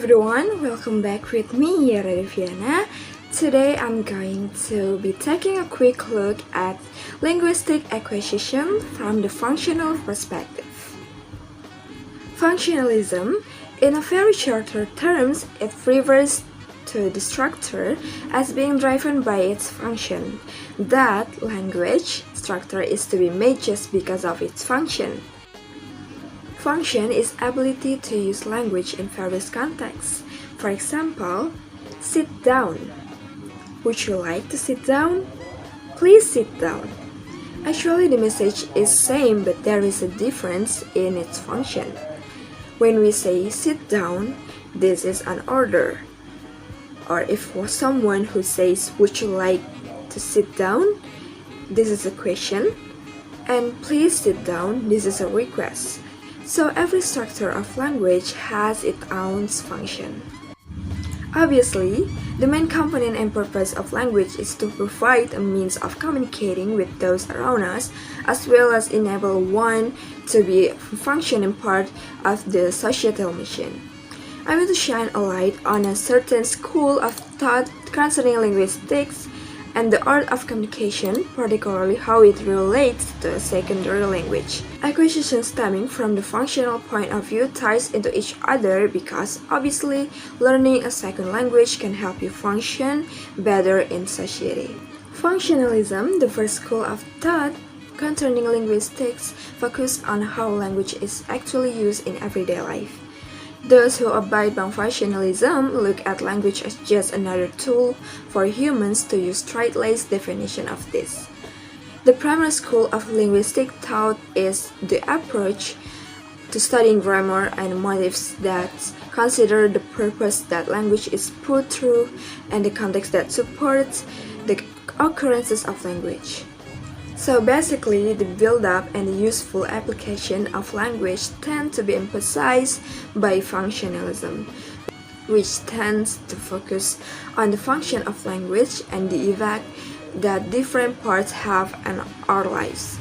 everyone, welcome back with me, Yera Deviyana. Today I'm going to be taking a quick look at linguistic acquisition from the functional perspective. Functionalism, in a very shorter terms, it refers to the structure as being driven by its function. That language structure is to be made just because of its function. Function is ability to use language in various contexts. For example, sit down. Would you like to sit down? Please sit down. Actually, the message is same, but there is a difference in its function. When we say sit down, this is an order. Or if someone who says, would you like to sit down? This is a question. And please sit down, this is a request. So every structure of language has its own function. Obviously, the main component and purpose of language is to provide a means of communicating with those around us, as well as enable one to be a functioning part of the societal mission. I want to shine a light on a certain school of thought concerning linguistics and the art of communication, particularly how it relates to a secondary language. Acquisition stemming from the functional point of view ties into each other because obviously learning a second language can help you function better in society. Functionalism, the first school of thought concerning linguistics, focuses on how language is actually used in everyday life. Those who abide by functionalism look at language as just another tool for humans to use straight-laced definition of this. The primary school of linguistic thought is the approach to studying grammar and motifs that consider the purpose that language is put through and the context that supports the occurrences of language. So basically, the build-up and the useful application of language tend to be emphasized by functionalism, which tends to focus on the function of language and the effect that different parts have on our lives.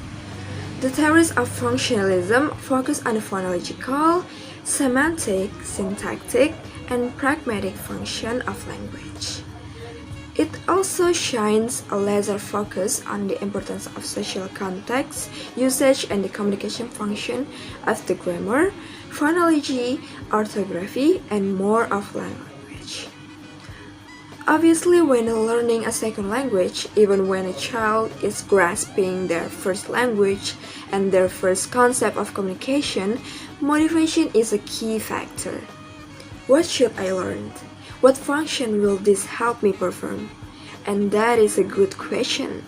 The theories of functionalism focus on the phonological, semantic, syntactic, and pragmatic function of language. It also shines a laser focus on the importance of social context, usage, and the communication function of the grammar, phonology, orthography, and more of language. Obviously, when learning a second language, even when a child is grasping their first language and their first concept of communication, motivation is a key factor. What should I learn? What function will this help me perform? And that is a good question.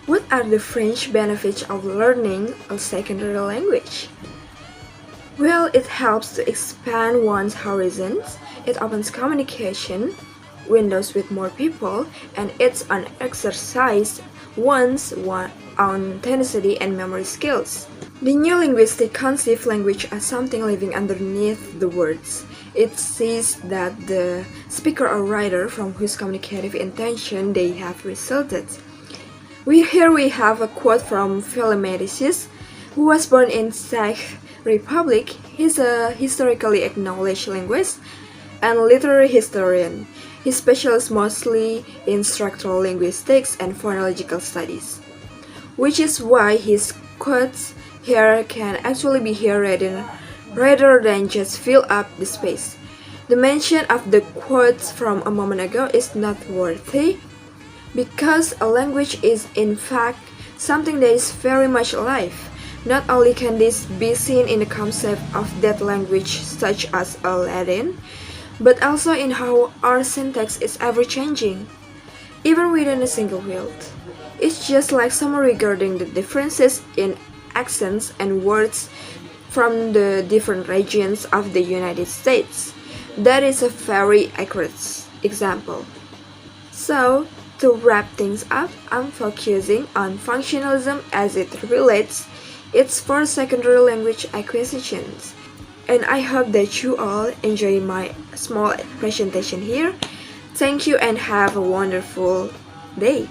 What are the fringe benefits of learning a secondary language? Well, it helps to expand one's horizons, it opens communication windows with more people, and it's an exercise one's own tenacity and memory skills. The new linguistic conceive language as something living underneath the words. It sees that the speaker or writer from whose communicative intention they have resulted. Here we have a quote from Philemetius, who was born in Czech Republic. He's a historically acknowledged linguist and literary historian. He specializes mostly in structural linguistics and phonological studies, which is why his quotes here can actually be heard rather than just fill up the space. The mention of the quotes from a moment ago is noteworthy because a language is in fact something that is very much alive. Not only can this be seen in the concept of dead language such as Latin, but also in how our syntax is ever changing, even within a single word. It's just like someone regarding the differences in accents and words from the different regions of the United States. That is a very accurate example. So, to wrap things up, I'm focusing on functionalism as it relates its for secondary language acquisitions. And I hope that you all enjoy my small presentation here. Thank you and have a wonderful day.